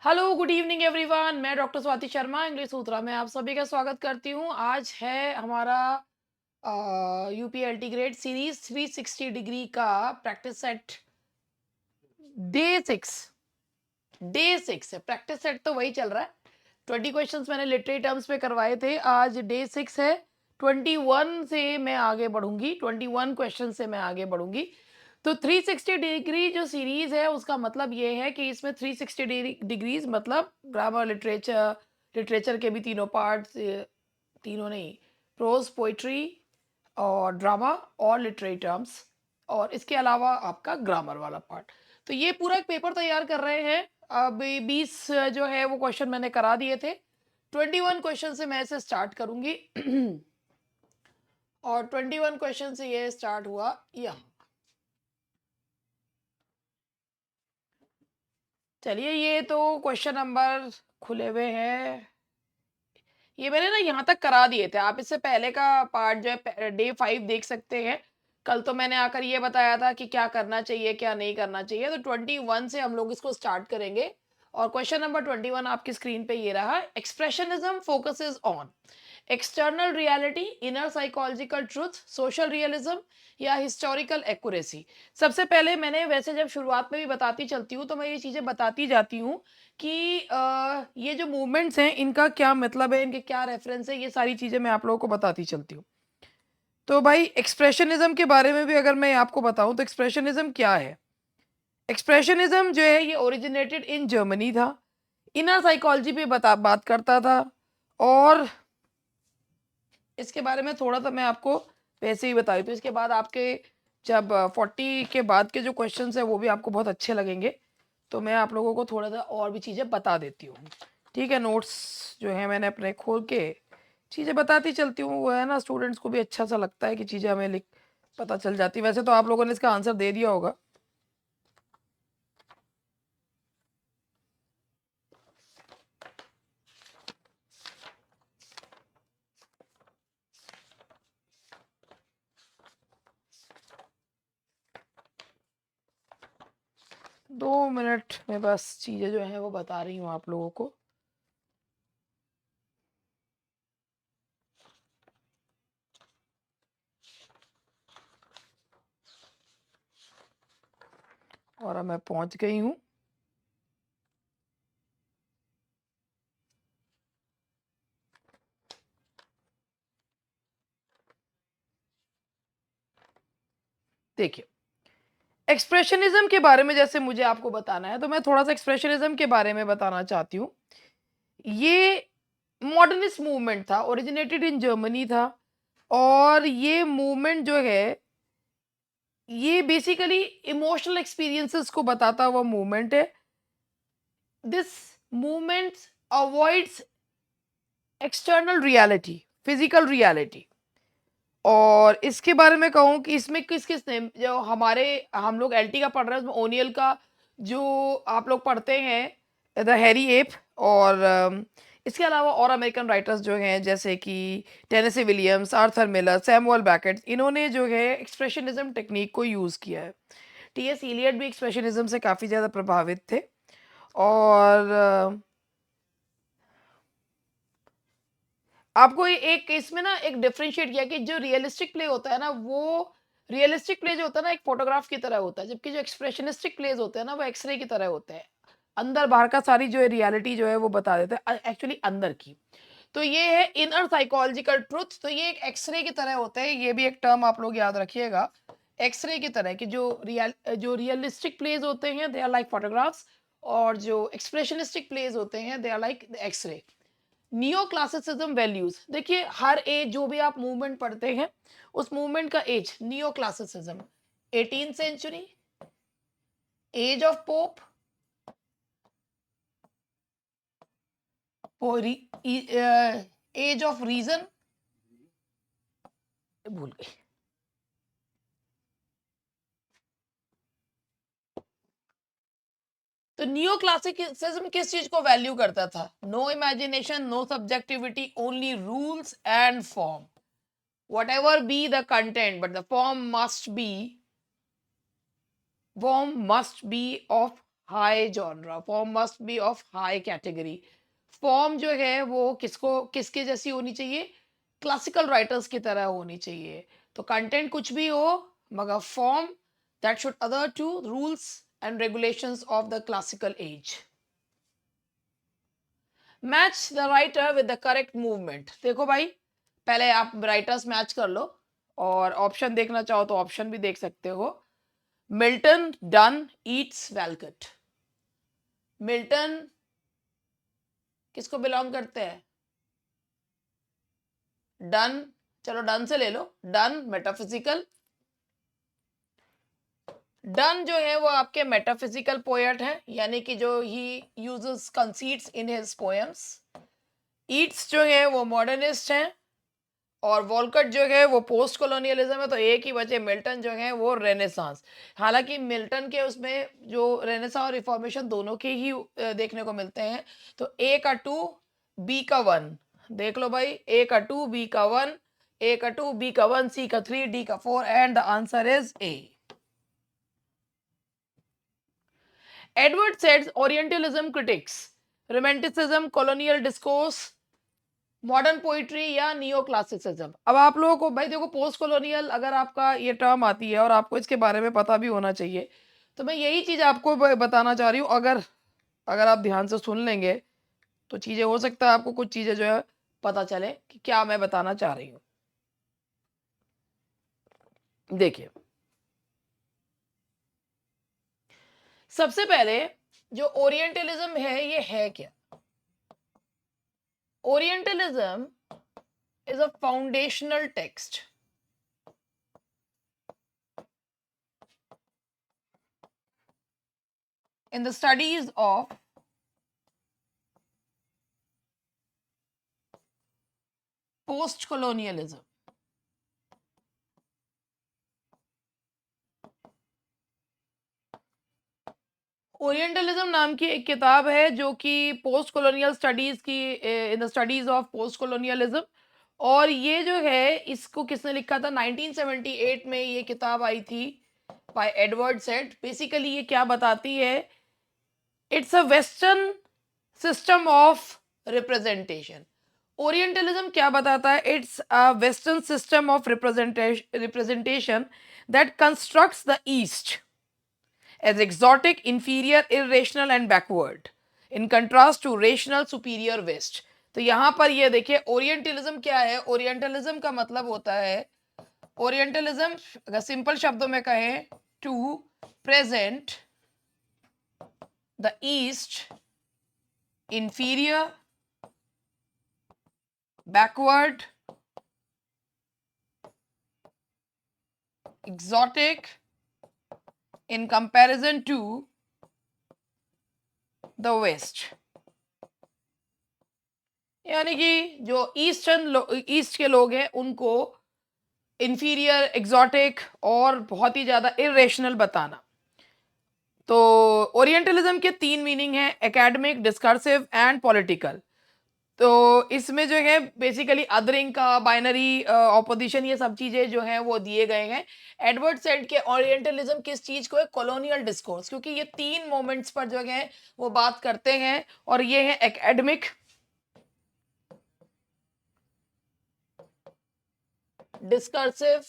Hello, good evening everyone. मैं doctor Swati Sharma English सूत्रा में आप सभी का स्वागत करती हूँ। आज है हमारा यूपीएलटी ग्रेड सीरीज 360 डिग्री का प्रैक्टिस सेट डे 6। डे 6 है। प्रैक्टिस सेट तो वही चल रहा है। 20 क्वेश्चंस मैंने लिटरेरी टर्म्स पे करवाए थे। आज डे 6 है। 21 से मैं आगे बढ़ूंगी। 21 क्वेश्चन से मैं आगे बढ़ूंगी। तो 360 डिग्री जो सीरीज है उसका मतलब ये है कि इसमें 360 डिग्रीज मतलब ग्रामर, लिटरेचर, लिटरेचर के भी तीनों पार्ट्स, तीनों नहीं, प्रोज, पोइट्री और ड्रामा और लिटरेरी टर्म्स, और इसके अलावा आपका ग्रामर वाला पार्ट। तो ये पूरा एक पेपर तैयार कर रहे हैं। अब 20 जो है वो क्वेश्चन मैंने करा दिए थे। 21 क्वेश्चन से मैं इसे स्टार्ट करूंगी। और 21 क्वेश्चन से ये स्टार्ट हुआ यहाँ। चलिए, ये तो क्वेश्चन नंबर खुले हुए हैं। ये मैंने ना यहाँ तक करा दिए थे। आप इससे पहले का पार्ट जो है डे 5 देख सकते हैं। कल तो मैंने आकर ये बताया था कि क्या करना चाहिए क्या नहीं करना चाहिए। तो 21 से हम लोग इसको स्टार्ट करेंगे। और क्वेश्चन नंबर 21 आपकी स्क्रीन पे ये रहा। Expressionism focuses on external reality, inner psychological truth, social realism या हिस्टोरिकल एक्यूरेसी। सबसे पहले मैंने वैसे जब शुरुआत में भी बताती चलती हूँ तो मैं ये चीज़ें बताती जाती हूँ कि ये जो मूवमेंट्स हैं इनका क्या मतलब है, इनके क्या रेफरेंस है, ये सारी चीज़ें मैं आप लोगों को बताती चलती हूँ। तो भाई, एक्सप्रेशनिज्म के बारे में भी अगर मैं आपको बताऊं तो एक्सप्रेशनिज्म क्या है। एक्सप्रेशनिज्म जो है ये ओरिजिनेटेड इन जर्मनी था। इनर साइकोलॉजी पे बात करता था। और इसके बारे में थोड़ा सा मैं आपको वैसे ही बताई। तो इसके बाद आपके जब 40 के बाद के जो क्वेश्चंस है वो भी आपको बहुत अच्छे लगेंगे। तो मैं आप लोगों को थोड़ा सा और भी चीज़ें बता देती हूँ। ठीक है, नोट्स जो है मैंने अपने खोल के चीज़ें बताती चलती हूँ। वो है ना, स्टूडेंट्स को भी अच्छा सा लगता है कि चीज़ें हमें लिख पता चल जाती। वैसे तो आप लोगों ने इसका आंसर दे दिया होगा। दो मिनट में बस चीज़ें जो है वो बता रही हूँ आप लोगों को। और अब मैं पहुँच गई हूँ। देखिए, एक्सप्रेशनिज्म के बारे में जैसे मुझे आपको बताना है तो मैं थोड़ा सा एक्सप्रेशनिज्म के बारे में बताना चाहती हूँ। ये मॉडर्निस्ट मूवमेंट था, ओरिजिनेटेड इन जर्मनी था। और ये मूवमेंट जो है ये बेसिकली इमोशनल एक्सपीरियंसेस को बताता हुआ मूवमेंट है। This movement avoids external reality, physical reality. और इसके बारे में कहूँ कि इसमें किस किस ने जो हमारे हम लोग एलटी का पढ़ रहे हैं उसमें ओनियल का जो आप लोग पढ़ते हैं द हैरी एप। और इसके अलावा और अमेरिकन राइटर्स जो हैं जैसे कि Tennessee Williams, Arthur Miller, Samuel Beckett, इन्होंने जो है एक्सप्रेशनिज्म टेक्निक को यूज़ किया है। टीएस इलियट भी एक्सप्रेशनिज्म से काफ़ी ज़्यादा प्रभावित थे। और आपको एक इसमें ना एक डिफरेंशिएट किया कि जो रियलिस्टिक प्ले होता है ना, वो रियलिस्टिक प्ले जो होता है ना एक फोटोग्राफ की तरह होता है, जबकि जो एक्सप्रेशनिस्टिक प्लेज होते हैं ना वो एक्सरे की तरह होते हैं। अंदर बाहर का सारी जो है रियलिटी जो है वो बता देते हैं एक्चुअली अंदर की। तो ये है इनर साइकोलॉजिकल ट्रुथ। तो ये एक एक्सरे की तरह होता है। ये भी एक टर्म आप लोग याद रखिएगा, एक्सरे की तरह कि जो रियलिस्टिक प्लेज होते हैं दे आर लाइक फोटोग्राफ्स, और जो एक्सप्रेशनिस्टिक प्लेज होते हैं they are like X ray. Neo classicism values, देखिए हर एज जो भी आप मूवमेंट पढ़ते हैं उस मूवमेंट का age neo classicism, 18th century, age of Pope, age of reason, भूल गई। तो नियो क्लासिसिज्म किस चीज को वैल्यू करता था? No imagination, no subjectivity, only rules and form. whatever be the content but the form must be of high genre, form must be of high category. Form जो है वो किसके जैसी होनी चाहिए? क्लासिकल राइटर्स की तरह होनी चाहिए। तो कंटेंट कुछ भी हो, मगर form that should adhere to rules and regulations of the classical age. Match the writer with the correct movement. देखो भाई, पहले आप राइटर्स मैच कर लो, और ऑप्शन देखना चाहो तो ऑप्शन भी देख सकते हो। Milton, Donne, Yeats, Walcott. Milton किसको बिलोंग करते हैं? डन, चलो डन से ले लो। डन मेटाफिजिकल, डन जो है वो आपके मेटाफिजिकल पोएट है, यानी कि जो he uses conceits in his poems. Yeats जो है वो मॉडर्निस्ट हैं, और वॉलकट जो है वो पोस्ट कॉलोनियलिज्म है। तो एक ही बचे मिल्टन जो है वो रेनेसांस। हालांकि मिल्टन के उसमें जो रेनेसां और रिफॉर्मेशन दोनों के ही देखने को मिलते हैं। तो ए का 2, बी का 1, देख लो भाई, ए का 2, बी का 1, ए का 2, बी का 1, सी का 3, डी का 4, and the answer is A. Edward Said's orientalism critics romanticism, colonial discourse, modern poetry या नियो क्लासिसिज्म। अब आप लोगों को भाई देखो, पोस्ट कॉलोनियल अगर आपका ये टर्म आती है और आपको इसके बारे में पता भी होना चाहिए, तो मैं यही चीज आपको बताना चाह रही हूँ। अगर अगर आप ध्यान से सुन लेंगे तो चीजें, हो सकता है आपको कुछ चीजें जो है पता चले कि क्या मैं बताना चाह रही हूँ। देखिए, सबसे पहले जो ओरिएंटलिज्म है ये है क्या? Orientalism is a foundational text in the studies of post-colonialism. Orientalism नाम की एक किताब है जो कि पोस्ट कॉलोनियल स्टडीज की, in the studies of post colonialism. और ये जो है इसको किसने लिखा था? 1978 में ये किताब आई थी बाय एडवर्ड सेड। बेसिकली ये क्या बताती है? It's a western system of representation. Orientalism क्या बताता है? It's a western system of representation that constructs the east as exotic, inferior, irrational and backward in contrast to rational, superior West। तो यहां पर ये देखिए, ओरिएंटलिज्म क्या है? ओरिएंटलिज्म का मतलब होता है, ओरिएंटलिज्म अगर सिंपल शब्दों में कहें, to present the East inferior, backward, exotic in comparison to the West। यानी कि जो ईस्ट के लोग हैं उनको इंफीरियर, एग्जॉटिक और बहुत ही ज्यादा इरेशनल बताना। तो ओरिएंटलिज्म के 3 मीनिंग हैं: एकेडमिक, डिस्कर्सिव एंड पॉलिटिकल। तो इसमें जो है बेसिकली अदरिंग का, बाइनरी ऑपोजिशन, ये सब चीजें जो हैं वो दिए गए हैं। एडवर्ड सेड के ओरिएंटलिज्म किस चीज को है? कॉलोनियल डिस्कोर्स, क्योंकि ये 3 मोमेंट्स पर जो है वो बात करते हैं, और ये है academic, discursive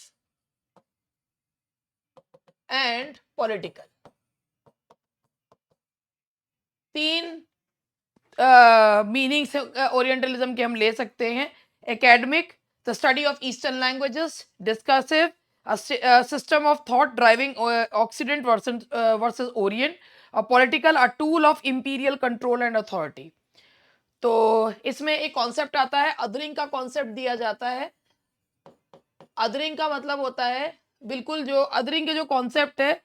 and political. 3 meanings orientalism के हम ले सकते हैं। Academic, the study of eastern languages. Discursive, system of thought driving occident versus orient. और political, a tool of imperial control and authority. तो इसमें एक कॉन्सेप्ट आता है, अदरिंग का कॉन्सेप्ट दिया जाता है। अदरिंग का मतलब होता है, बिल्कुल जो अदरिंग के जो कॉन्सेप्ट है,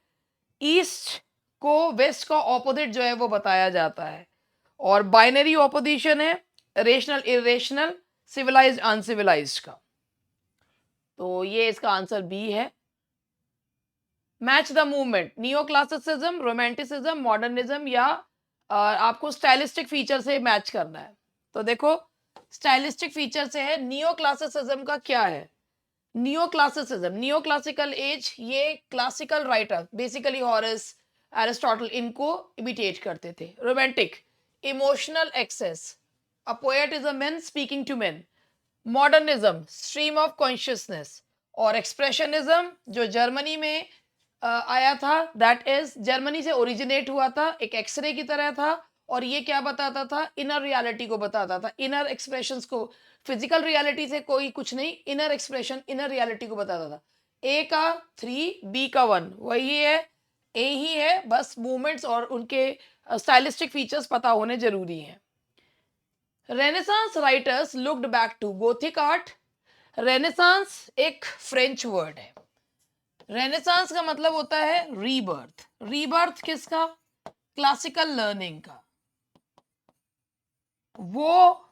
ईस्ट को वेस्ट का ऑपोजिट जो है वो बताया जाता है। और बाइनरी ऑपोजिशन है रेशनल, इरेशनल, सिविलाइज्ड, अनसिविलाइज्ड का। तो ये इसका आंसर बी है। Match the movement, neo classicism, romanticism, modernism, या आपको स्टाइलिस्टिक फीचर से मैच करना है। तो देखो, स्टाइलिस्टिक फीचर से है। नियो क्लासिसिज्म का क्या है? Neo classicism, neo classical age, ये classical writer basically Horace, Aristotle इनको इमिटेट करते थे। Romantic, emotional excess, a poet is a man speaking to man. Modernism, stream of consciousness. और एक्सप्रेशनिज्म जो जर्मनी में आया था, दैट इज जर्मनी से ओरिजिनेट हुआ था, एक एक्सरे की तरह था। और ये क्या बताता था? इनर रियलिटी को बताता था, इनर एक्सप्रेशंस को। फिजिकल रियलिटी से कोई कुछ नहीं, इनर एक्सप्रेशन, इनर रियलिटी को बताता था। ए का 3, बी का 1 वही है, ए ही है, बस मूवमेंट्स और उनके स्टाइलिस्टिक फीचर्स पता होने जरूरी हैं। Renaissance writers looked back to Gothic art. Renaissance एक फ्रेंच वर्ड है। रेनेसांस का मतलब होता है रीबर्थ। रीबर्थ किसका? क्लासिकल लर्निंग का। वो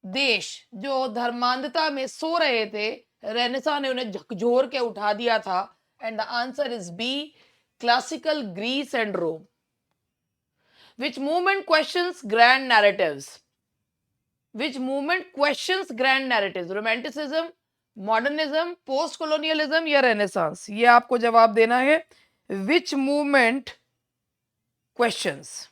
देश जो धर्मांधता में सो रहे थे, रेनेसां ने उन्हें झकझोर के उठा दिया था। And the answer is B, classical Greece and Rome. Which movement questions grand narratives? Which movement questions grand narratives? Romanticism, modernism, post colonialism या रेनेसांस? ये आपको जवाब देना है। विच मूवमेंट क्वेश्चंस?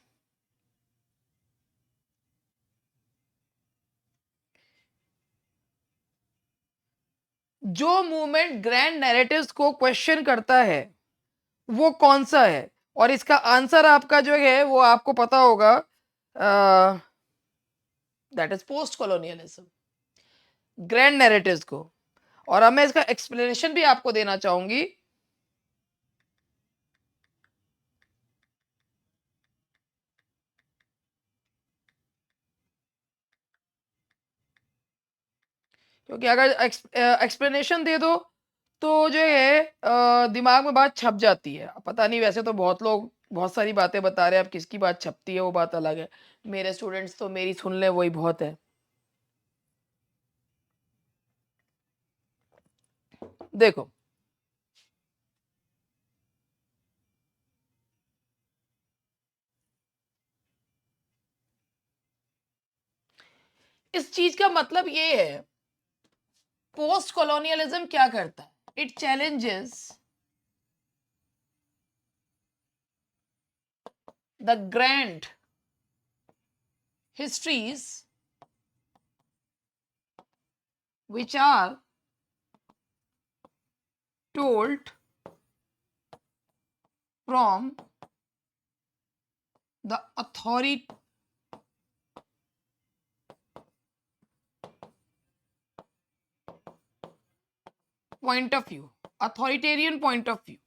जो मूवमेंट ग्रैंड नैरेटिव्स को क्वेश्चन करता है वो कौन सा है? और इसका आंसर आपका जो है वो आपको पता होगा, that is post colonialism, grand narratives को। और अब मैं इसका एक्सप्लेनेशन भी आपको देना चाहूंगी। क्योंकि अगर एक्सप्लेनेशन दे दो तो जो है दिमाग में बात छप जाती है। पता नहीं, वैसे तो बहुत लोग बहुत सारी बातें बता रहे हैं, अब किसकी बात छपती है वो बात अलग है। मेरे स्टूडेंट्स तो मेरी सुन ले वही बहुत है। देखो, इस चीज का मतलब ये है, पोस्ट कॉलोनियलिज्म क्या करता है? It challenges the grand histories which are told from the authority point of view, authoritarian point of view।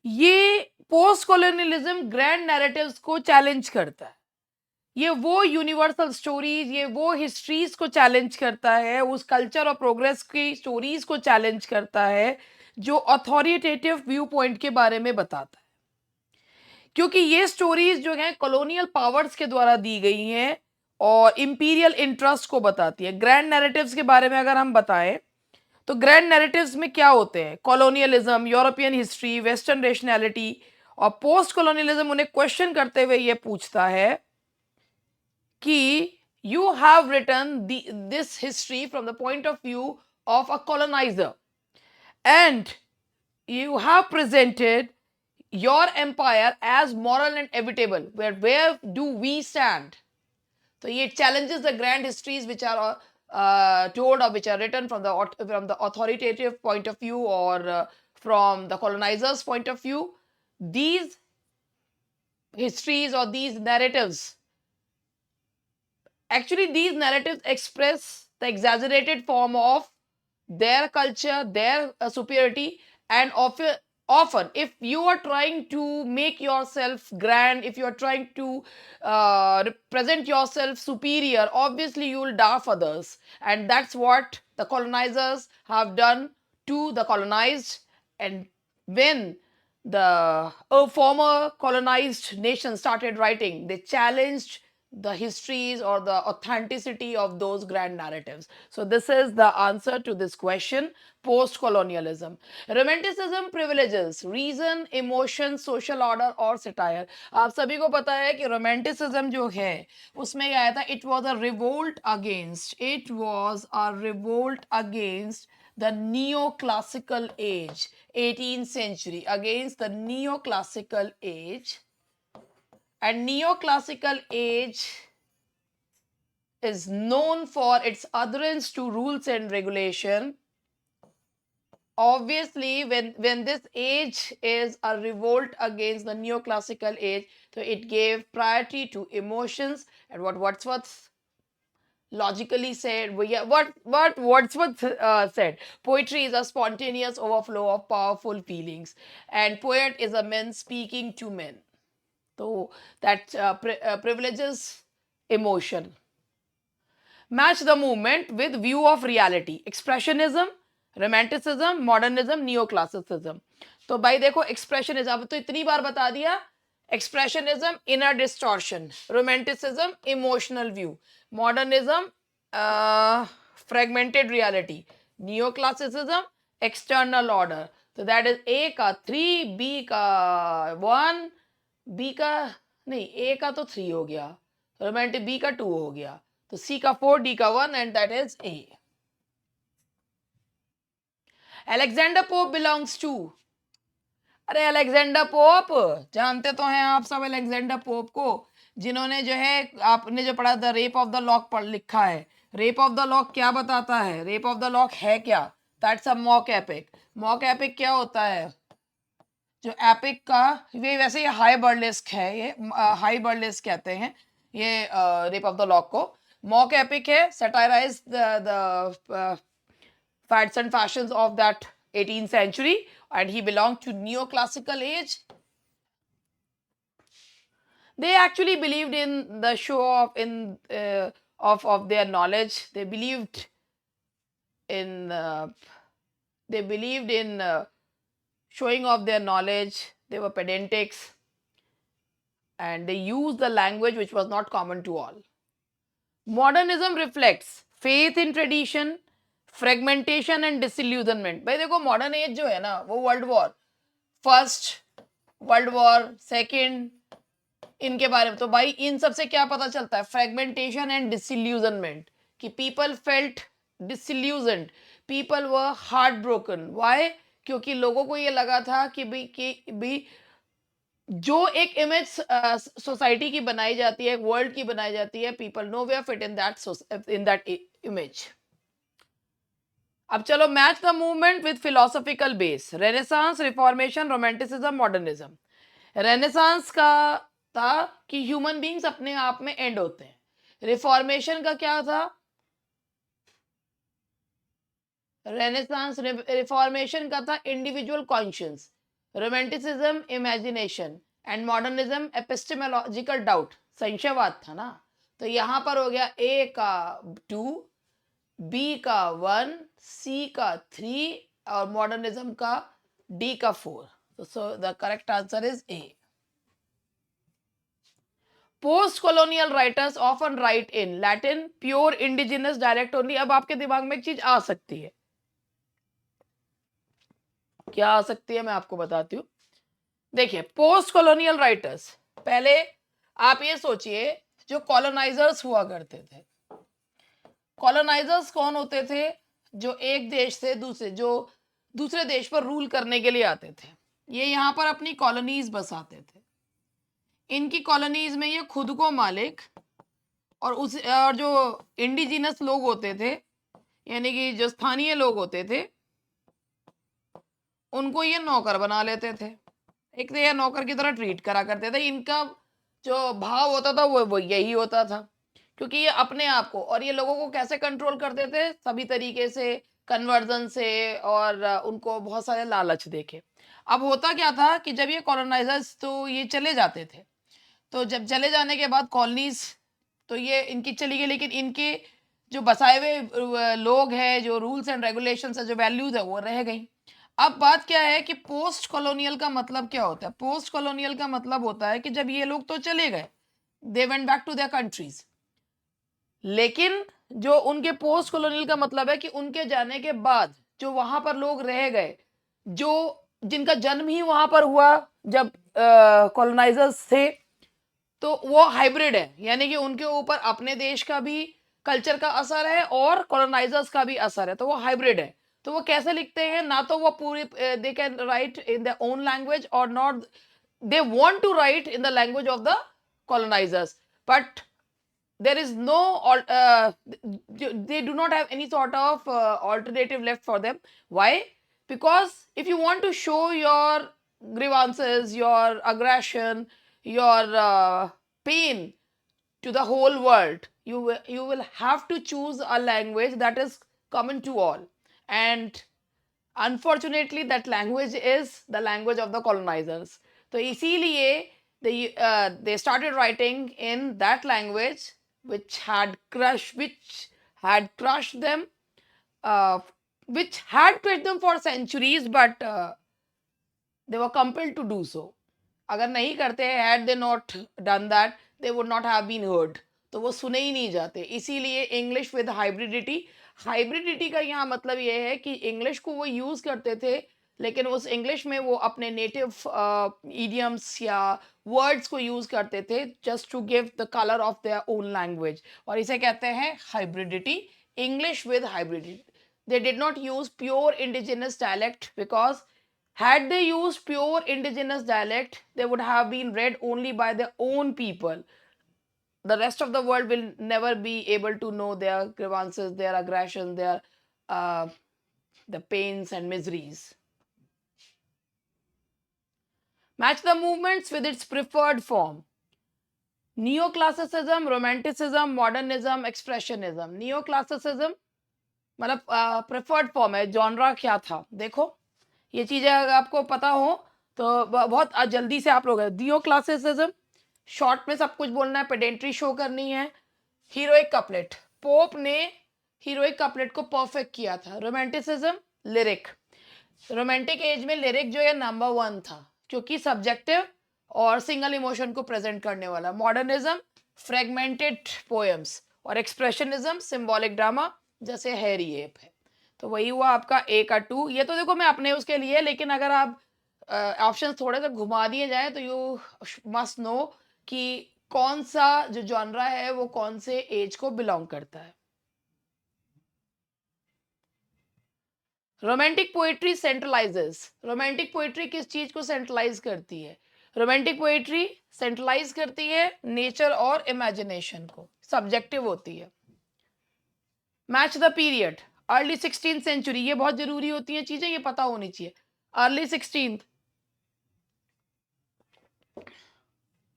ये पोस्ट कॉलोनियलिज्म ग्रैंड नैरेटिव्स को चैलेंज करता है। ये वो यूनिवर्सल स्टोरीज, ये वो हिस्ट्रीज को चैलेंज करता है, उस कल्चर और प्रोग्रेस की स्टोरीज को चैलेंज करता है जो अथॉरिटेटिव व्यू पॉइंट के बारे में बताता है। क्योंकि ये स्टोरीज जो हैं कॉलोनियल पावर्स के द्वारा दी गई हैं और इंपीरियल इंटरेस्ट को बताती है। ग्रैंड नैरेटिव्स के बारे में अगर हम बताएं तो ग्रैंड नैरेटिव्स में क्या होते हैं? Colonialism, European history, western rationality. और पोस्ट कॉलोनियलिज्म उन्हें क्वेश्चन करते हुए ये पूछता है कि you have written this history from the point of view of a colonizer and you have presented your empire as moral and inevitable. Where do we stand? So it challenges the grand histories which are told or which are written from the authoritative point of view or from the colonizers' point of view. These histories or these narratives, actually these narratives express the exaggerated form of their culture, their superiority, and often if you are trying to make yourself grand, if you are trying to represent yourself superior, obviously you will daff others, and that's what the colonizers have done to the colonized. And when the former colonized nation started writing, they challenged the histories or the authenticity of those grand narratives. So this is the answer to this question, post colonialism। romanticism privileges reason, emotion, social order और satire। आप सभी को पता है कि romanticism जो है उसमें क्या आया था? It was a revolt against the neoclassical age, 18th century against the neoclassical age, and neoclassical age is known for its adherence to rules and regulation. Obviously, when this age is a revolt against the neoclassical age, so it gave priority to emotions, and what Wordsworth logically said, what Wordsworth said, poetry is a spontaneous overflow of powerful feelings, and poet is a man speaking to men. So that privileges emotion. Match the movement with view of reality. Expressionism, romanticism, modernism, neoclassicism. तो भाई देखो expressionism, अब तो इतनी बार बता दिया. Expressionism inner distortion, romanticism emotional view, modernism fragmented reality, neoclassicism external order. तो that is ए का 3, बी का 1, बी का नहीं, ए का तो 3 हो गया, रोमांटिक बी का 2 हो गया, तो सी का 4, डी का 1, and that is A. Alexander Pope belongs to, अरे अलेक्जेंडर पोप जानते तो हैं आप सब अलेक्जेंडर पोप को, जिन्होंने जो है आपने जो पढ़ा the rape of the lock पढ़ लिखा है. रेप ऑफ द लॉक क्या बताता है? रेप ऑफ द लॉक है क्या? That's a mock epic. Mock epic क्या होता है? जो एपिक का ये वैसे ये हाई बर्लेस्क है, ये हाई बर्लेस्क कहते हैं ये रेप ऑफ द लॉक को. मॉक एपिक है, सटायराइज the fads and fashions of that 18th century, and he belonged to neoclassical age. They actually believed in the show of in of their knowledge. They believed in showing off their knowledge. They were pedantics, and they used the language which was not common to all. Modernism reflects faith in tradition, fragmentation and disillusionment. भाई देखो modern age जो है ना, वो world war first, world war second, इनके बारे में, तो भाई इन सब से क्या पता चलता है? फ्रेगमेंटेशन एंड डिसइल्यूजनमेंट, कि people felt disillusioned, people were heart broken. Why? क्योंकि लोगों को ये लगा था कि भाई जो एक इमेज सोसाइटी की बनाई जाती है, वर्ल्ड की बनाई जाती है, people know way fit in that image. अब चलो match the movement with philosophical base. Renaissance, reformation, romanticism, modernism. Renaissance का था कि ह्यूमन बीइंग्स अपने आप में एंड होते हैं. रिफॉर्मेशन का क्या था? रेनेसांस रिफॉर्मेशन का था individual conscious. Romanticism imagination, and modernism epistemological doubt, संशयवाद था ना. तो यहां पर हो गया ए का 2, बी का 1, सी का 3 और मॉडर्निज्म का डी का 4. So the correct answer is A. Post colonial writers often right in Latin, pure indigenous dialect only. अब आपके दिमाग में एक चीज आ सकती है, क्या आ सकती है मैं आपको बताती हूँ. देखिए पोस्ट कॉलोनियल राइटर्स, पहले आप ये सोचिए जो कॉलोनाइजर्स हुआ करते थे. कॉलोनाइजर्स कौन होते थे? जो एक देश से दूसरे देश पर रूल करने के लिए आते थे. ये यहाँ पर अपनी कॉलोनीज बसाते थे. इनकी कॉलोनीज में ये खुद को मालिक और जो इंडिजिनस लोग होते थे, यानी कि जो स्थानीय लोग होते थे, उनको ये नौकर बना लेते थे. एक तो ये नौकर की तरह ट्रीट करा करते थे. इनका जो भाव होता था वो यही होता था, क्योंकि ये अपने आप को और ये लोगों को कैसे कंट्रोल करते थे? सभी तरीके से, कन्वर्जन से, और उनको बहुत सारे लालच देके. अब होता क्या था कि जब ये कॉलोनाइजर्स तो ये चले जाते थे, तो जब चले जाने के बाद कॉलोनीज तो ये इनकी चली गई, लेकिन इनके जो बसाए हुए लोग हैं, जो रूल्स एंड रेगुलेशंस है, जो वैल्यूज है, वो रह गई. अब बात क्या है कि पोस्ट कॉलोनियल का मतलब क्या होता है? पोस्ट कॉलोनियल का मतलब होता है कि जब ये लोग तो चले गए, they went back to their countries, लेकिन जो उनके पोस्ट कॉलोनियल का मतलब है कि उनके जाने के बाद जो वहां पर लोग रह गए, जो जिनका जन्म ही वहां पर हुआ जब कॉलोनाइजर्स थे, तो वो हाइब्रिड है, यानी कि उनके ऊपर अपने देश का भी कल्चर का असर है और कॉलोनाइजर्स का भी असर है, तो वो हाइब्रिड है. तो वो कैसे लिखते हैं, ना तो वो पूरी they can write in the own language और not they want to write in the language of the colonizers, but there is no they do not have any sort of alternative left for them. Why? Because if you want to show your grievances, your aggression, your pain to the whole world, you will have to choose a language that is common to all, and unfortunately that language is the language of the colonizers. तो इसीलिए they started writing in that language which had crushed them, uh, which had crushed them for centuries, but they were compelled to do so. अगर नहीं करते, had they not done that, they would not have been heard. तो वो सुने ही नहीं जाते. इसीलिए English with hybridity, hybridity का यहाँ मतलब ये है कि इंग्लिश को वो यूज़ करते थे, लेकिन उस इंग्लिश में वो अपने नेटिव ईडियम्स या वर्ड्स को यूज़ करते थे just to give the colour of their own language, और इसे कहते हैं hybridity, English with hybridity. They did not use pure indigenous dialect, because had they used pure indigenous dialect, they would have been read only by their own people. The rest of the world will never be able to know their grievances, their aggressions, their the pains and miseries. Match the movements with its preferred form. Neoclassicism, Romanticism, Modernism, Expressionism. Neoclassicism मतलब preferred form है. Genre क्या था, देखो ये चीज़ें अगर आपको पता हो तो बहुत जल्दी से आप लोग दियो क्लासिसिज्म, शॉर्ट में सब कुछ बोलना है, पेडेंट्री शो करनी है. हीरोइक कपलेट, पोप ने हीरोइक कपलेट को परफेक्ट किया था. रोमांटिसिज्म, लिरिक, रोमांटिक एज में लिरिक जो है नंबर 1 था, क्योंकि सब्जेक्टिव और सिंगल इमोशन को प्रेजेंट करने वाला. मॉडर्निज्म, फ्रेगमेंटेड पोएम्स, और एक्सप्रेशनिज्म, सिंबॉलिक ड्रामा, जैसे हैरी एप है. तो वही हुआ आपका ए का 2. ये तो देखो मैं अपने उसके लिए, लेकिन अगर आप ऑप्शन थोड़े से घुमा दिए जाए तो यू मस्ट नो कि कौन सा जो जॉनरा है वो कौन से एज को बिलोंग करता है. Romantic poetry centralises. Romantic poetry किस चीज को सेंट्रलाइज करती है? रोमांटिक पोएट्री सेंट्रलाइज करती है नेचर और इमेजिनेशन को, सब्जेक्टिव होती है. Match the period, early 16th century, ये बहुत जरूरी होती हैं चीजें, ये पता होनी चाहिए. अर्ली 16th,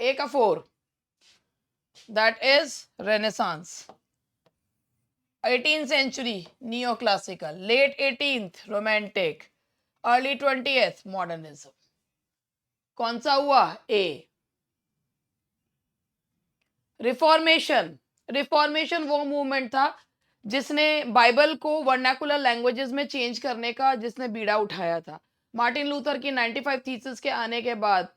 ए का 4, that is renaissance. 18th century neoclassical, late 18th romantic, early 20th modernism. कौन सा हुआ? ए. रिफॉर्मेशन, रिफॉर्मेशन वो मूवमेंट था जिसने बाइबल को वर्नाकुलर लैंग्वेजेस में चेंज करने का जिसने बीड़ा उठाया था. मार्टिन लूथर की 95 थीसिस के आने के बाद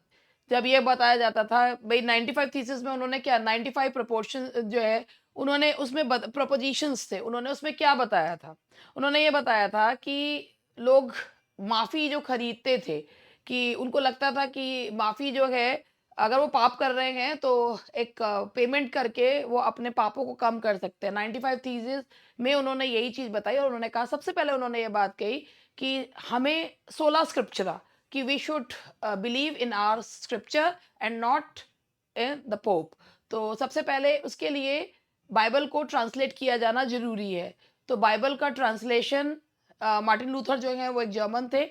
जब ये बताया जाता था भाई 95 थीसिस में उन्होंने क्या 95 प्रोपोर्शन जो है उन्होंने उसमें प्रोपोजिशंस थे, उन्होंने उसमें क्या बताया था? उन्होंने ये बताया था कि लोग माफ़ी जो खरीदते थे, कि उनको लगता था कि माफ़ी जो है अगर वो पाप कर रहे हैं तो एक पेमेंट करके वो अपने पापों को कम कर सकते हैं. 95 थीसिस में उन्होंने यही चीज़ बताई, और उन्होंने कहा, सबसे पहले उन्होंने ये बात कही कि हमें सोला स्क्रिप्चरा, कि we should believe in our scripture and not in the pope. तो सबसे पहले उसके लिए बाइबल को ट्रांसलेट किया जाना जरूरी है. तो बाइबल का ट्रांसलेशन, मार्टिन लूथर जो है वो एक जर्मन थे,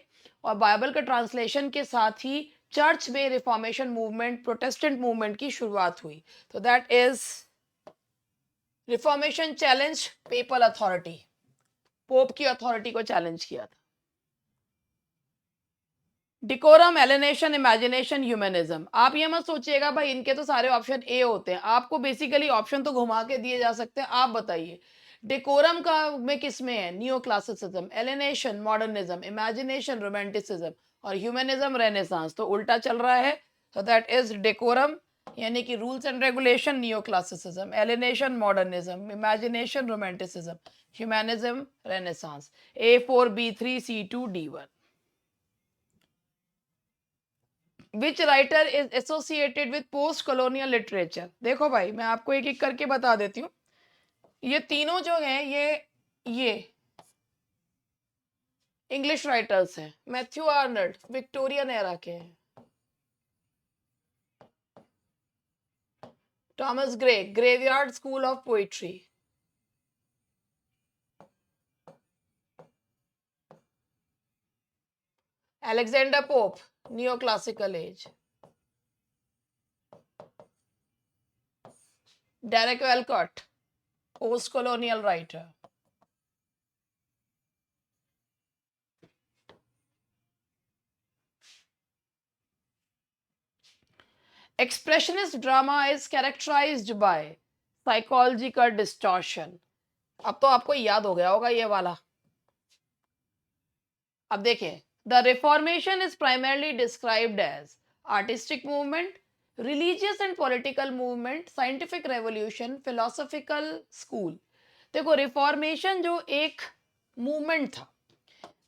और बाइबल के ट्रांसलेशन के साथ ही चर्च में रिफॉर्मेशन मूवमेंट, प्रोटेस्टेंट मूवमेंट की शुरुआत हुई. तो that is reformation challenge PayPal authority, pope की अथॉरिटी को चैलेंज किया था. Decorum, alienation, imagination, humanism. आप ये मत सोचिएगा भाई इनके तो सारे ऑप्शन ए होते हैं, आपको बेसिकली ऑप्शन तो घुमा के दिए जा सकते हैं. आप बताइए डिकोरम का में किस में है? Neo classicism, alienation modernism, imagination romanticism, और ह्यूमनिज्म रेनेसांस. तो उल्टा चल रहा है. तो दैट इज डेकोरम यानी कि rules and regulation neo classicism, alienation modernism, imagination romanticism, humanism renaissance. A4, B3, C2, D1. Which writer is associated with post colonial literature? देखो भाई मैं आपको एक एक करके बता देती हूँ. ये तीनों जो हैं ये इंग्लिश राइटर्स हैं, मैथ्यू आर्नल्ड विक्टोरियन एरा के हैं, Thomas Gray graveyard school of poetry, Alexander Pope neo classical age, Derek Walcott postcolonial writer, expressionist drama is characterised by psychological distortion. अब तो आपको याद हो गया होगा ये वाला। अब देखिए, the reformation is primarily described as artistic movement, religious and political movement, scientific revolution, philosophical school. देखो, रिफॉर्मेशन जो एक मूवमेंट था,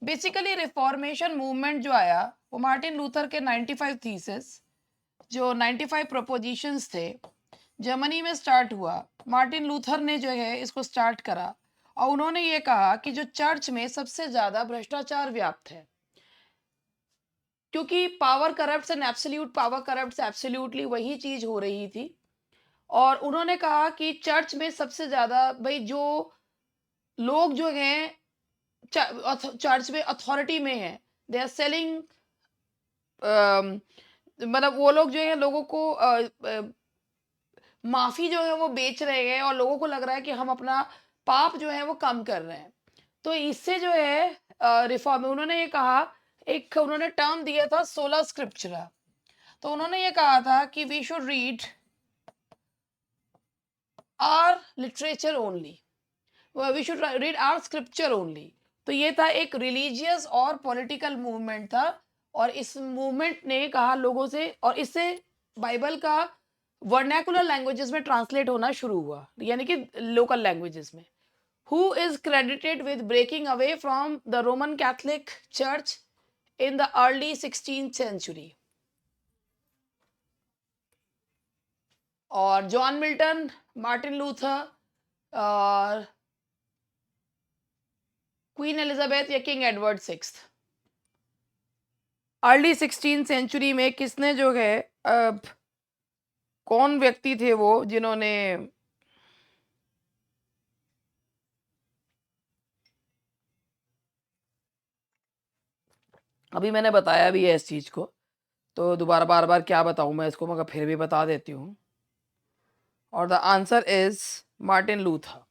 बेसिकली रिफॉर्मेशन मूवमेंट जो आया वो मार्टिन लूथर के 95 थीसिस, जो 95 प्रोपोजिशंस थे, जर्मनी में स्टार्ट हुआ। मार्टिन लूथर ने जो है इसको स्टार्ट करा और उन्होंने ये कहा कि जो चर्च में सबसे ज्यादा भ्रष्टाचार व्याप्त है, क्योंकि power corrupts and absolute power corrupts, absolutely वही चीज हो रही थी। और उन्होंने कहा कि चर्च में सबसे ज्यादा भाई जो लोग जो हैं चर्च में अथॉरिटी में है, दे आर सेलिंग, मतलब वो लोग जो है लोगों को माफी जो है वो बेच रहे हैं और लोगों को लग रहा है कि हम अपना पाप जो है वो कम कर रहे हैं। तो इससे जो है रिफॉर्म, उन्होंने ये कहा, एक उन्होंने टर्म दिया था सोला स्क्रिप्चरा। तो उन्होंने ये कहा था कि we should read our literature only, we should read our scripture only. तो ये था एक रिलीजियस और पॉलिटिकल मूवमेंट था, और इस मूवमेंट ने कहा लोगों से, और इससे बाइबल का वर्नैकुलर लैंग्वेजेस में ट्रांसलेट होना शुरू हुआ, यानी कि लोकल लैंग्वेजेस में। Who is credited with breaking away from the Roman Catholic Church in the early 16th century? और जॉन मिल्टन, मार्टिन लूथर और क्वीन एलिजाबेथ या King Edward sixth. Early 16th century में किसने जो है कौन व्यक्ति थे वो जिन्होंने अभी मैंने बताया भी है इस चीज को, तो दोबारा बार बार क्या बताऊं मैं इसको, मगर फिर भी बता देती हूँ। और the answer is Martin Luther.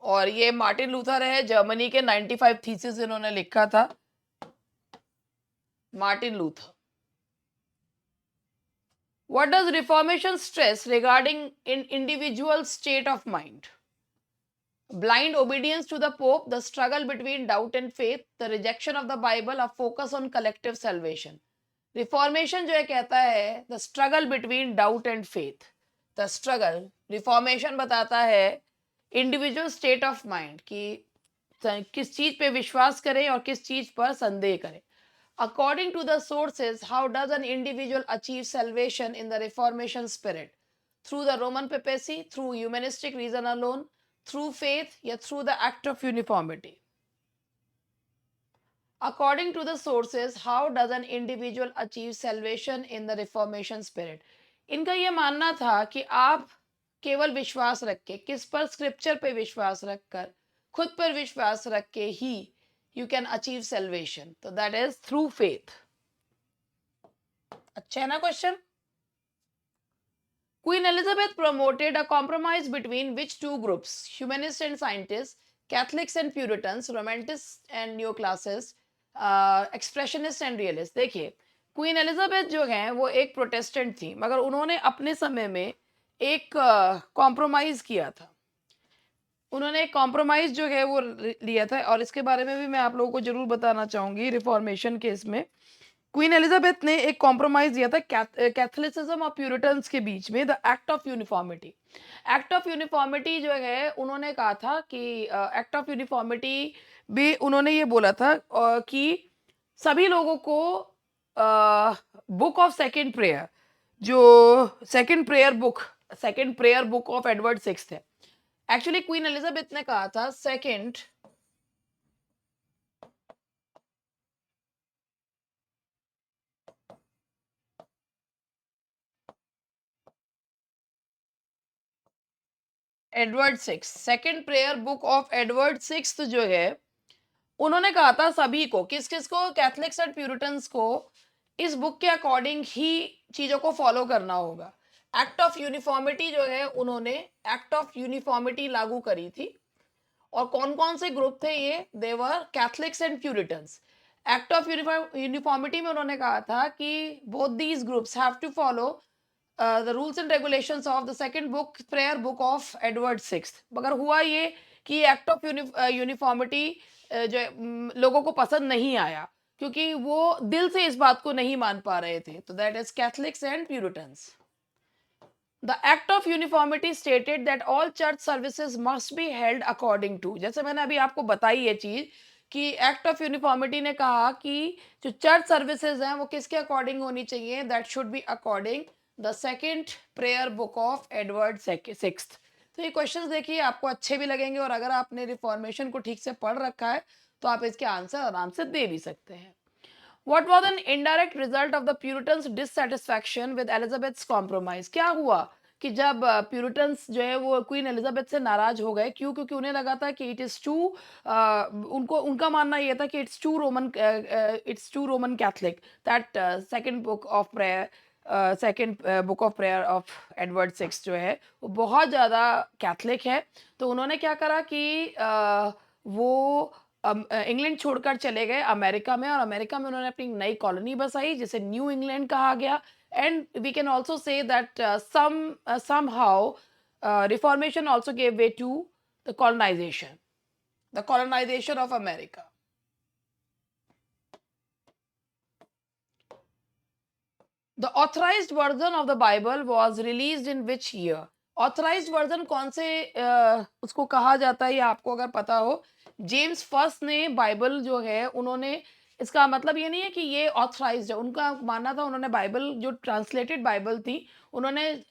और ये मार्टिन लूथर है, जर्मनी के 95 थीसिस इन्होंने लिखा था, Martin Luther. What does Reformation stress regarding in individual state of mind? Blind obedience to the Pope, the struggle between doubt and faith, the rejection of the Bible, a focus on collective salvation. Reformation जो है कहता है the struggle between doubt and faith. The struggle, Reformation बताता है individual state of mind, कि किस चीज पे विश्वास करें और किस चीज पर संदेह करें। According to the sources, how does an individual achieve salvation in the Reformation spirit? Through the Roman papacy, through humanistic reason alone, through faith, या through the act of uniformity? According to the sources, how does an individual achieve salvation in the Reformation spirit? इनका ये मानना था कि आप केवल विश्वास रख के, किस पर, स्क्रिप्चर पे विश्वास रखकर, खुद पर विश्वास रख के ही you can achieve salvation. So that is through faith. अच्छा है ना question? Queen Elizabeth promoted a compromise between which two groups? Humanists and scientists, Catholics and Puritans, Romantics and Neoclassics, Expressionists and Realists. देखिए, queen Elizabeth जो है वो एक Protestant थी, मगर उन्होंने अपने समय में एक कॉम्प्रोमाइज किया था। उन्होंने एक कॉम्प्रोमाइज जो है वो लिया था, और इसके बारे में भी मैं आप लोगों को जरूर बताना चाहूंगी। रिफॉर्मेशन केस में क्वीन एलिजाबेथ ने एक कॉम्प्रोमाइज दिया था कैथोलिसिज्म और प्यूरिटन्स के बीच में, the act of uniformity. Act of uniformity जो है उन्होंने कहा था कि एक्ट ऑफ यूनिफॉर्मिटी भी उन्होंने ये बोला था कि सभी लोगों को बुक ऑफ सेकेंड प्रेयर, जो second prayer book of Edward sixth है। एक्चुअली क्वीन एलिजाबेथ ने कहा था second Edward six, second prayer book of Edward six जो है, उन्होंने कहा था सभी को, किस किस को, कैथलिक्स एंड प्यूरिटन्स को, इस बुक के अकॉर्डिंग ही चीजों को फॉलो करना होगा। एक्ट ऑफ यूनिफॉर्मिटी जो है, उन्होंने एक्ट ऑफ यूनिफॉर्मिटी लागू करी थी। और कौन कौन से ग्रुप थे ये? They were Catholics and Puritans. Act of uniformity में उन्होंने कहा था कि both these groups have to follow the rules and regulations of the second book, prayer book of Edward sixth. मगर हुआ ये कि एक्ट ऑफ यूनिफॉर्मिटी जो लोगों को पसंद नहीं आया, क्योंकि वो दिल से इस बात को नहीं मान पा रहे थे। तो that is Catholics and Puritans. The Act of Uniformity stated that all church services must be held according to, जैसे मैंने अभी आपको बताई ये चीज कि एक्ट ऑफ यूनिफॉर्मिटी ने कहा कि जो चर्च सर्विसेज हैं वो किसके अकॉर्डिंग होनी चाहिए? That should be according the second prayer book of Edward sixth. तो ये क्वेश्चंस देखिए, आपको अच्छे भी लगेंगे, और अगर आपने रिफॉर्मेशन को ठीक से पढ़ रखा है तो आप इसके आंसर आराम से दे भी सकते हैं। What was an indirect result of the Puritans' dissatisfaction with Elizabeth's compromise? क्या हुआ कि जब प्यूरिटन्स जो है वो क्वीन एलिजाबेथ से नाराज हो गए? क्यों? क्योंकि उन्हें लगा था कि इट इज टू, उनको उनका मानना ये था कि it's too Roman Catholic, that second book of prayer, second book of prayer of Edward six जो है वो बहुत ज़्यादा कैथलिक है। तो उन्होंने क्या करा कि वो इंग्लैंड छोड़कर चले गए अमेरिका में, और अमेरिका में उन्होंने अपनी नई कॉलोनी बसाई जिसे न्यू इंग्लैंड कहा गया। And we can also say that somehow reformation also gave way to the colonization of America. The authorized version of the Bible was released in which year? Authorized version कौन से उसको कहा जाता है, ये आपको अगर पता हो। जेम्स फर्स्ट ने बाइबल जो है, उन्होंने, इसका मतलब ये नहीं है कि ये ऑथराइज्ड है, उनका मानना था, उन्होंने बाइबल जो ट्रांसलेटेड बाइबल थी, उन्होंने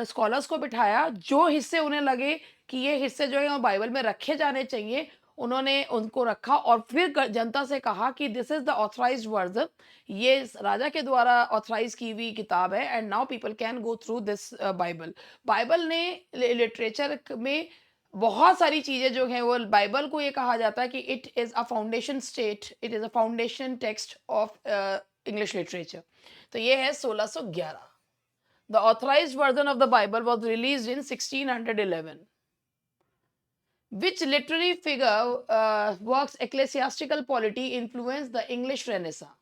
स्कॉलर्स को बिठाया, जो हिस्से उन्हें लगे कि ये हिस्से जो है वो बाइबल में रखे जाने चाहिए, उन्होंने उनको रखा, और फिर जनता से कहा कि this is the authorised version, ये राजा के द्वारा ऑथराइज की हुई किताब है, and now people can go through this Bible. Bible ने लिटरेचर में बहुत सारी चीजें जो हैं, वो बाइबल को ये कहा जाता है कि it is a foundation state, it is a foundation text of English literature. तो ये है 1611। The authorised version of the Bible was released in 1611। Which literary figure works ecclesiastical polity influenced the English Renaissance?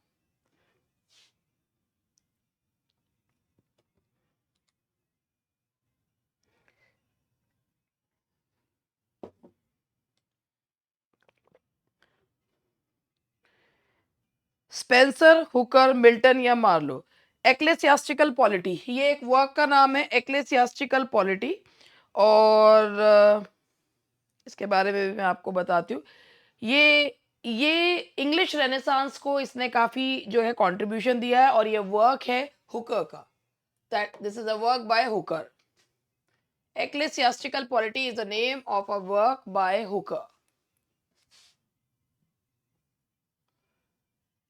Spencer, Hooker, Milton या Marlowe? एक्लेसियास्टिकल polity, ये एक work का नाम है, एक्लेसियास्टिकल polity. और इसके बारे में भी मैं आपको बताती हूँ। ये इंग्लिश रेनेसांस को इसने काफ़ी जो है कंट्रीब्यूशन दिया है, और ये वर्क है हुकर का। That this is a work by Hooker. Ecclesiastical Polity is the name of a work by Hooker.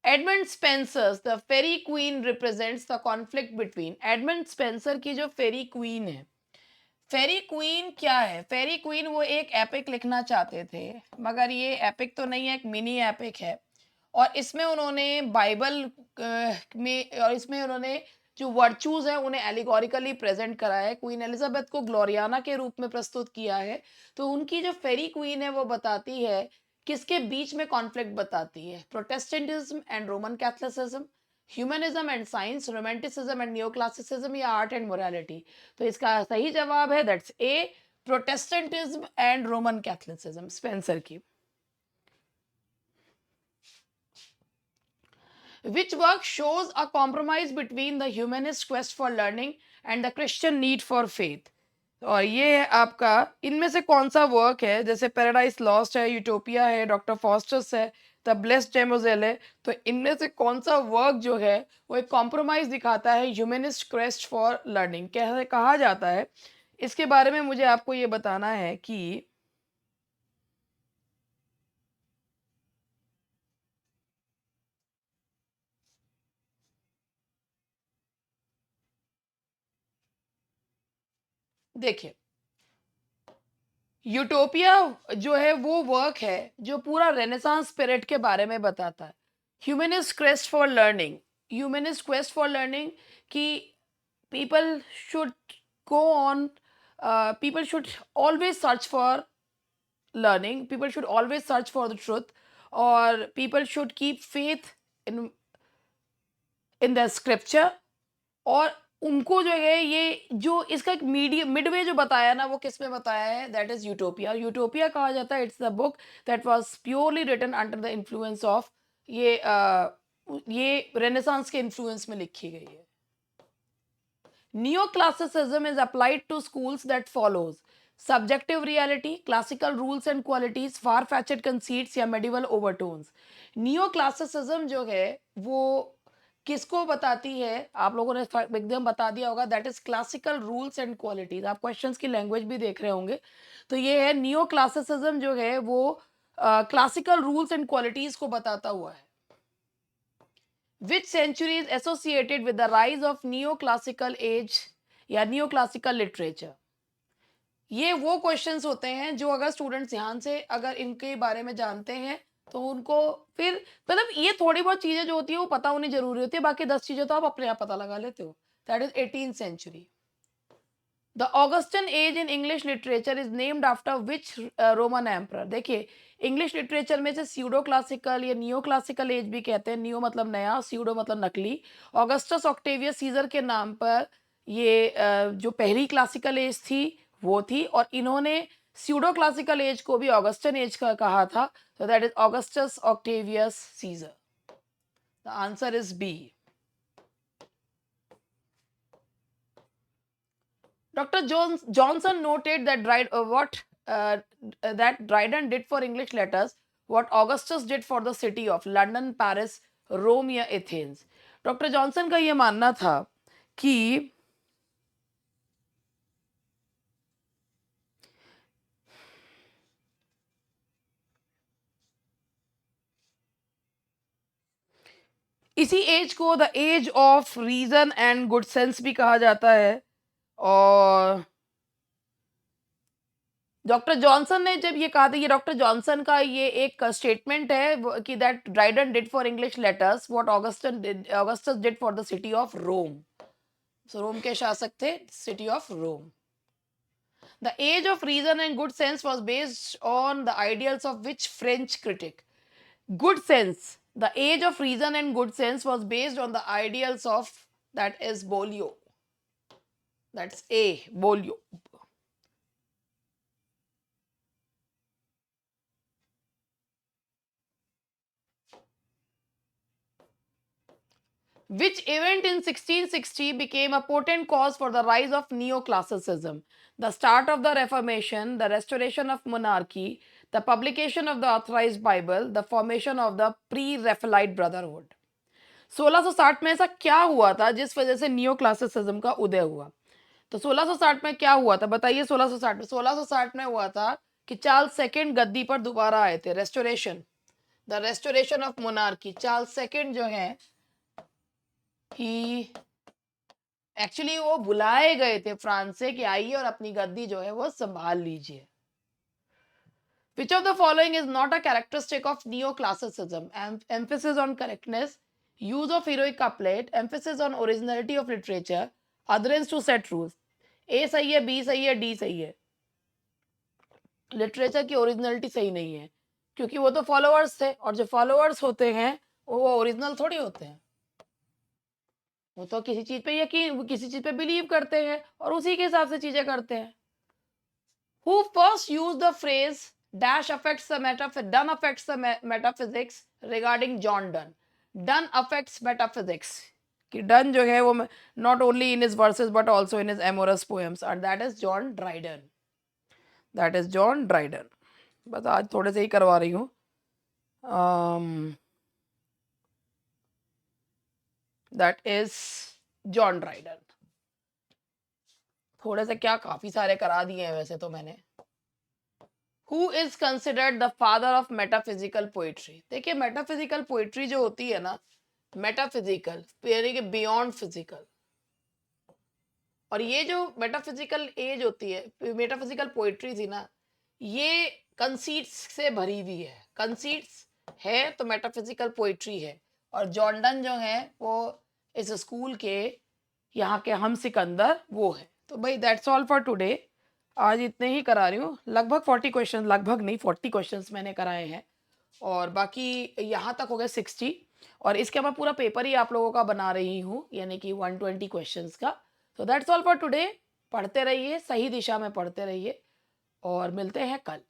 Edmund Spencer's The Fairy Queen represents the conflict between. Edmund Spencer की जो फेरी queen है, फेरी queen क्या है? फेरी queen वो एक epic लिखना चाहते थे, मगर ये एपिक तो नहीं है, एक मिनी एपिक है, और इसमें उन्होंने बाइबल में, और इसमें उन्होंने जो वर्चूज हैं उन्हें एलिगोरिकली प्रेजेंट करा है। क्वीन एलिजाबेथ को ग्लोरियाना के रूप में प्रस्तुत किया है। तो उनकी जो फेरी क्वीन है वो बताती है, किसके बीच में कॉन्फ्लिक्ट बताती है? Protestantism and Roman Catholicism, humanism and science, romanticism and neoclassicism, या आर्ट एंड मोरालिटी? तो इसका सही जवाब है that's a, Protestantism and Roman Catholicism, Spencer की। Which work shows a compromise between the humanist quest for learning and the Christian need for faith? और ये है आपका, इनमें से कौन सा वर्क है? जैसे पैराडाइज लॉस्ट है, यूटोपिया है, डॉक्टर फॉस्टर्स है, द ब्लेस्ड डेमोजेल है। तो इनमें से कौन सा वर्क जो है वो एक कॉम्प्रोमाइज दिखाता है ह्यूमनिस्ट क्वेस्ट फॉर लर्निंग? कैसे कहा जाता है, इसके बारे में मुझे आपको ये बताना है कि देखिए, यूटोपिया जो है वो वर्क है जो पूरा रेनेसांस स्पिरिट के बारे में बताता है। Humanist quest for learning, humanist quest for learning कि people should go on, people should always search for learning, people should always search for the truth, or people should keep faith in the scripture। और उनको जो है ये जो इसका एक medium Midway जो बताया ना वो किस में बताया है, दैट इज यूटोपिया। यूटोपिया कहा जाता है, it's the book that was purely written under the influence of ये रेनेसांस के इन्फ्लुएंस में लिखी गई है। Neoclassicism is applied to schools that follows subjective reality, classical rules and qualities, far-fetched conceits या medieval overtones। Neoclassicism जो है वो किसको बताती है, आप लोगों ने एकदम बता दिया होगा, that is classical rules and qualities. आप क्वेश्चंस की लैंग्वेज भी देख रहे होंगे। तो ये है नियो क्लासिसिज्म जो है वो क्लासिकल रूल्स एंड क्वालिटीज को बताता हुआ है। Which century is associated with the rise of neoclassical age या neoclassical literature? ये वो क्वेश्चंस होते हैं जो अगर स्टूडेंट्स ध्यान से अगर इनके बारे में जानते हैं तो उनको फिर मतलब ये थोड़ी बहुत चीजें जो होती है वो पता होनी जरूरी होती है, बाकी 10 चीजें तो आप अपने आप पता लगा लेते हो। That is 18th century। The Augustan age in English literature is named after which Roman emperor. देखिए इंग्लिश लिटरेचर में से स्यूडो क्लासिकल या नियो क्लासिकल एज भी कहते हैं। नियो मतलब नया, स्यूडो मतलब नकली। ऑगस्टस ऑक्टेवियस सीजर के नाम पर ये जो पहली क्लासिकल एज थी वो थी, और इन्होंने स्यूडो क्लासिकल एज को भी ऑगस्टन एज का कहा था। तो that is Augustus Octavius Caesar. The answer is B. Dr. Johnson noted that that Dryden did for English letters what Augustus did for the city of London, Paris, Rome या Athens। Doctor Johnson का ये मानना था कि इसी age को the age of reason and good sense भी कहा जाता है। और डॉक्टर जॉनसन ने जब ये कहा था, ये डॉक्टर जॉनसन का ये एक स्टेटमेंट है कि that Dryden did for English letters what Augustus did for the city of Rome. So Rome के शासक थे, city of Rome. The age of reason and good sense was based on the ideals of which French critic. Good sense, the age of reason and good sense was based on the ideals of, that is Boileau, that's a Boileau. Which event in 1660 became a potent cause for the rise of neoclassicism? The start of the Reformation, the restoration of monarchy, the publication of the Authorized Bible, the formation of the Pre-Raphaelite Brotherhood। 1660 में ऐसा क्या हुआ था जिस वजह से neo classicism का उदय हुआ? तो 1660 में क्या हुआ था बताइए। 1660 में 1660 में हुआ था कि चार्ल्स सेकंड गद्दी पर दोबारा आए थे। Restoration, the restoration of monarchy. Charles second जो है ही एक्चुअली वो बुलाए गए थे फ्रांस से कि आइए और अपनी गद्दी जो है वो संभाल लीजिए। Which of the following is not a characteristic of neoclassicism? Emphasis on correctness, use of heroic couplet, emphasis on originality of literature, adherence to set rules। ए सही है, बी सही है, डी सही है। लिटरेचर की ओरिजिनलिटी सही नहीं है क्योंकि वो तो फॉलोअर्स थे, और जो फॉलोअर्स होते हैं वो ओरिजिनल थोड़ी होते हैं। वो तो किसी चीज पे यकीन, किसी चीज पे बिलीव करते हैं और उसी के हिसाब से चीजें करते हैं। Who first used the phrase dash affects the Dunn affects the metaphysics regarding John Donne? Donne affects metaphysics कि डन जो है वो not only in his verses but also in his amorous poems, and that is John Dryden। that is John Dryden। बस आज थोड़े से ही करवा रही हूँ। that is John Dryden। थोड़े से क्या काफी सारे करा दिए हैं वैसे तो मैंने। Who is considered the father of metaphysical poetry? देखिए मेटाफिजिकल पोइट्री जो होती है ना, मेटाफिजिकल यानी कि बियॉन्ड फिजिकल, और ये जो मेटाफिजिकल एज होती है, मेटाफिजिकल पोइट्री थी ना, ये कंसीट्स से भरी हुई है। कंसीट्स है तो मेटाफिजिकल पोइट्री है, और जॉर्डन जो है वो इस स्कूल के यहाँ के हम सिकंदर वो है। तो भाई दैट्स ऑल फॉर टुडे। आज इतने ही करा रही हूँ, लगभग 40 क्वेश्चन, लगभग नहीं 40 क्वेश्चंस मैंने कराए हैं, और बाकी यहाँ तक हो गए 60, और इसके मैं पूरा पेपर ही आप लोगों का बना रही हूँ, यानी कि 120 क्वेश्चंस का। तो दैट्स ऑल फॉर टुडे। पढ़ते रहिए, सही दिशा में पढ़ते रहिए, और मिलते हैं कल।